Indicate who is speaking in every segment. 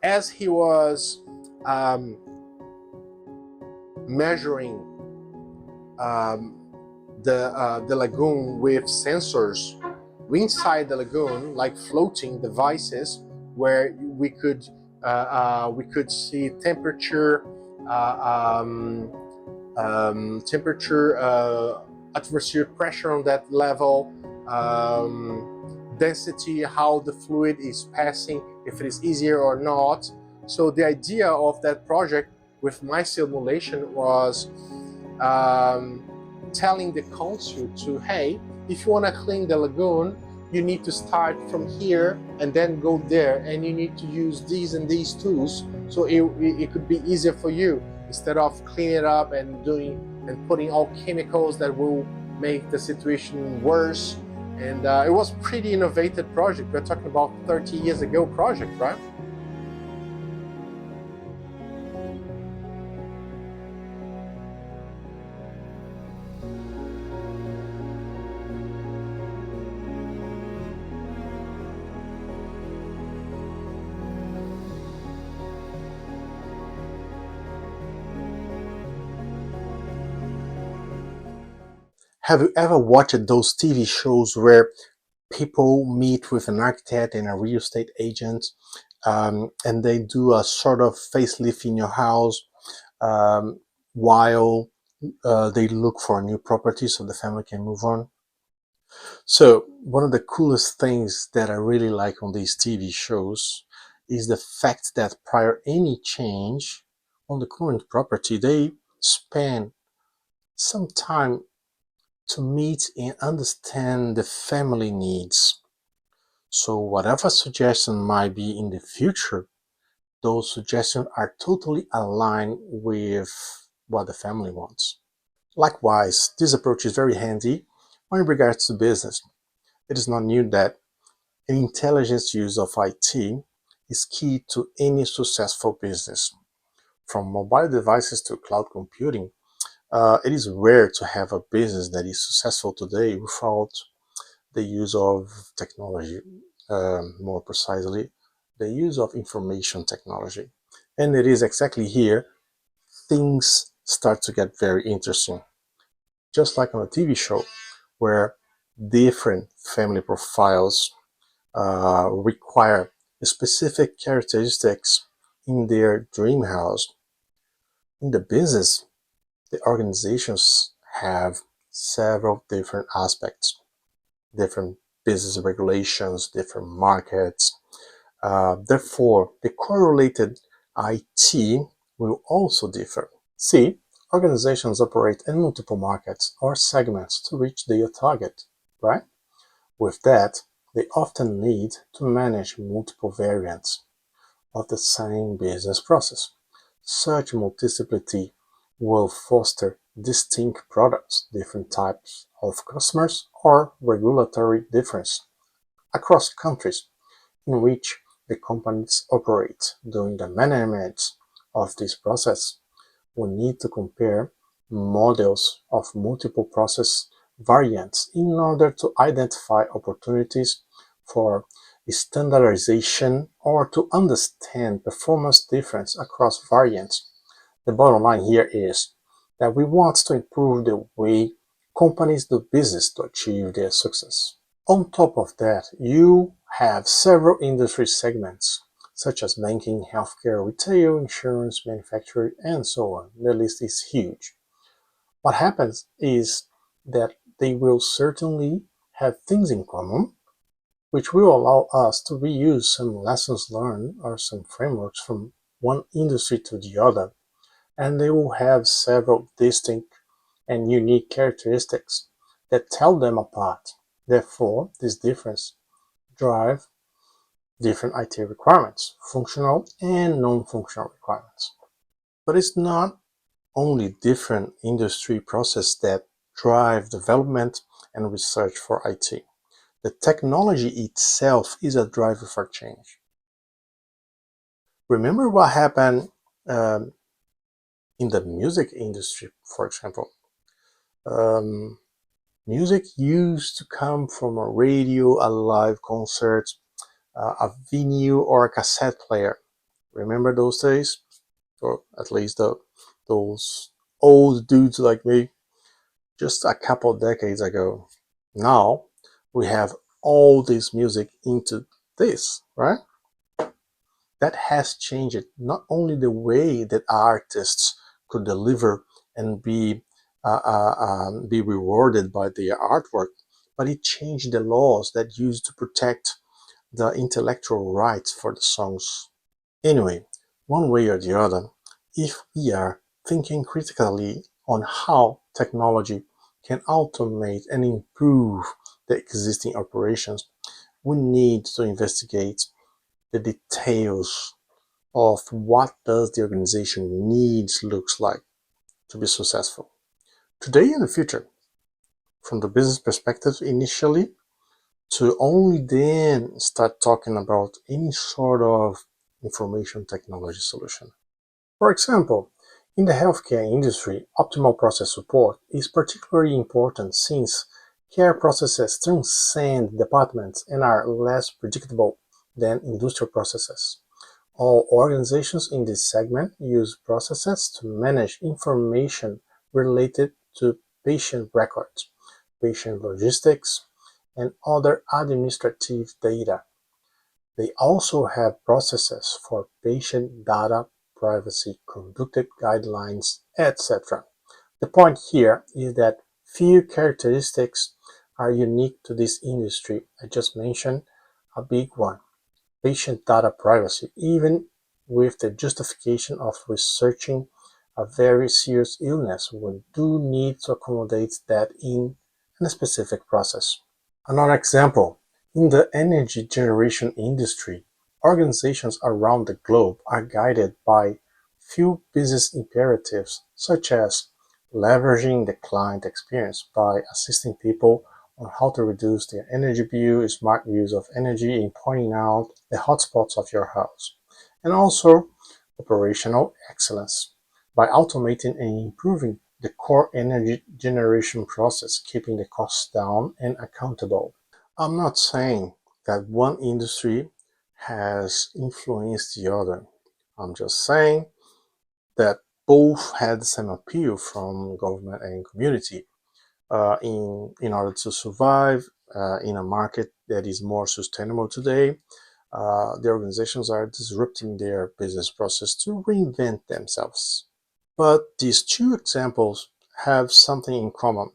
Speaker 1: as he was measuring the lagoon with sensors inside the lagoon, like floating devices, where we could see temperature, atmospheric pressure on that level, density, how the fluid is passing, if it is easier or not. So the idea of that project with my simulation was telling the council to, hey, if you want to clean the lagoon, you need to start from here and then go there, and you need to use these and these tools, so it could be easier for you, instead of cleaning it up and putting all chemicals that will make the situation worse. And it was pretty innovative project. We're talking about 30 years ago project, right? Have you ever watched those TV shows where people meet with an architect and a real estate agent, and they do a sort of facelift in your house while they look for a new property so the family can move on? So one of the coolest things that I really like on these TV shows is the fact that prior any change on the current property, they spend some time to meet and understand the family needs. So whatever suggestion might be in the future, those suggestions are totally aligned with what the family wants. Likewise, this approach is very handy when in regards to business. It is not new that an intelligent use of IT is key to any successful business. From mobile devices to cloud computing, it is rare to have a business that is successful today without the use of technology, more precisely, the use of information technology. And it is exactly here things start to get very interesting. Just like on a TV show, where different family profiles require specific characteristics in their dream house. In the business, the organizations have several different aspects, different business regulations, different markets. Therefore, the correlated IT will also differ. See, organizations operate in multiple markets or segments to reach their target, right? With that, they often need to manage multiple variants of the same business process. Such multiplicity will foster distinct products, different types of customers, or regulatory difference across countries in which the companies operate. During the management of this process, we need to compare models of multiple process variants in order to identify opportunities for standardization or to understand performance difference across variants. The bottom line here is that we want to improve the way companies do business to achieve their success. On top of that, you have several industry segments, such as banking, healthcare, retail, insurance, manufacturing, and so on. The list is huge. What happens is that they will certainly have things in common, which will allow us to reuse some lessons learned or some frameworks from one industry to the other, and they will have several distinct and unique characteristics that tell them apart. Therefore, this difference drive different IT requirements, functional and non-functional requirements. But it's not only different industry processes that drive development and research for IT. The technology itself is a driver for change. Remember what happened in the music industry, for example. Music used to come from a radio, a live concert, a vinyl, or a cassette player. Remember those days? Or at least those old dudes like me, just a couple of decades ago. Now we have all this music into this, right? That has changed not only the way that artists could deliver and be rewarded by their artwork, but it changed the laws that used to protect the intellectual rights for the songs. Anyway, one way or the other, if we are thinking critically on how technology can automate and improve the existing operations, we need to investigate the details of what does the organization needs looks like to be successful today and the future, from the business perspective initially, to only then start talking about any sort of information technology solution. For example, in the healthcare industry, optimal process support is particularly important since care processes transcend departments and are less predictable than industrial processes. All organizations in this segment use processes to manage information related to patient records, patient logistics, and other administrative data. They also have processes for patient data privacy, conduct guidelines, etc. The point here is that few characteristics are unique to this industry. I just mentioned a big one: patient data privacy, even with the justification of researching a very serious illness, we do need to accommodate that in a specific process. Another example, in the energy generation industry, organizations around the globe are guided by few business imperatives, such as leveraging the client experience by assisting people on how to reduce their energy bill, smart use of energy, and pointing out the hotspots of your house. And also operational excellence by automating and improving the core energy generation process, keeping the costs down and accountable. I'm not saying that one industry has influenced the other. I'm just saying that both had the same appeal from government and community in order to survive in a market that is more sustainable today. The organizations are disrupting their business process to reinvent themselves. But these two examples have something in common.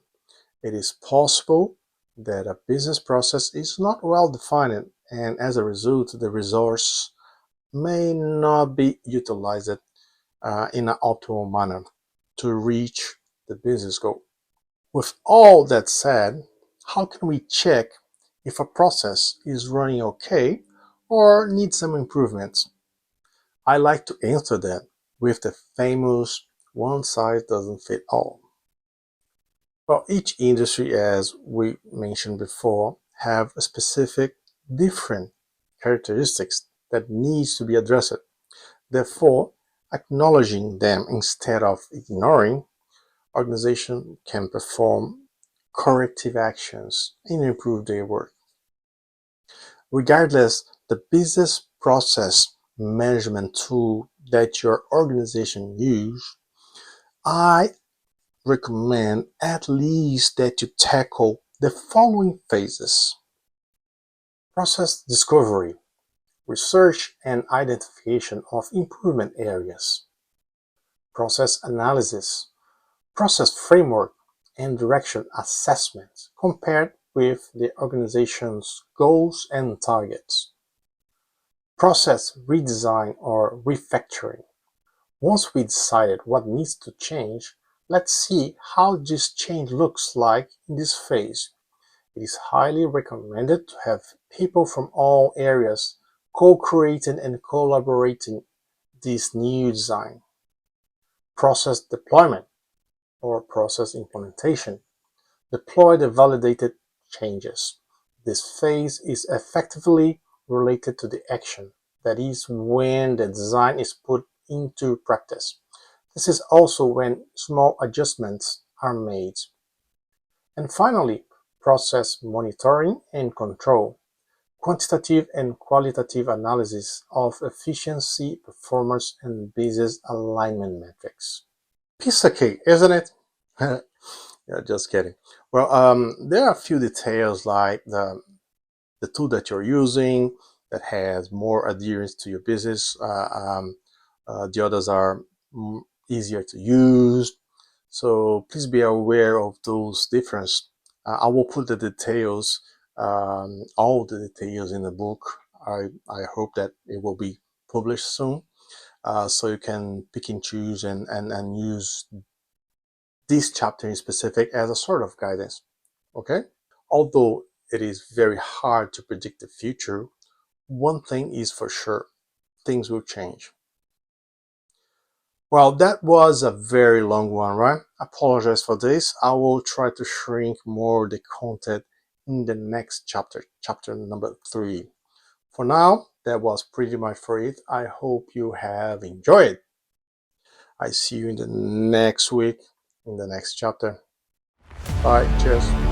Speaker 1: It is possible that a business process is not well defined, and as a result, the resource may not be utilized in an optimal manner to reach the business goal. With all that said, how can we check if a process is running okay or needs some improvements? I like to answer that with the famous one size doesn't fit all. Well, each industry, as we mentioned before, have a specific different characteristics that needs to be addressed. Therefore, acknowledging them instead of ignoring, organization can perform corrective actions and improve their work. Regardless the business process management tool that your organization use, I recommend at least that you tackle the following phases: process discovery, research and identification of improvement areas; process analysis, process framework and direction assessment compared with the organization's goals and targets; process redesign or refactoring. Once we decided what needs to change, let's see how this change looks like in this phase. It is highly recommended to have people from all areas co-creating and collaborating this new design. Process deployment or process implementation. Deploy the validated changes. This phase is effectively related to the action, that is, when the design is put into practice. This is also when small adjustments are made. And finally, process monitoring and control. quantitative and qualitative analysis of efficiency, performance, and business alignment metrics. Piece of cake, isn't it? Yeah, just kidding. Well, there are a few details like the tool that you're using that has more adherence to your business. The others are easier to use. So please be aware of those differences. I will put the details, all the details in the book. I hope that it will be published soon. So you can pick and choose and use this chapter in specific as a sort of guidance. Okay? Although it is very hard to predict the future, one thing is for sure, things will change. Well, that was a very long one, right? Apologize for this. I will try to shrink more the content in the next chapter, chapter number 3. For now, that was pretty much for it. I hope you have enjoyed. I see you in the next week, in the next chapter. Bye. Cheers.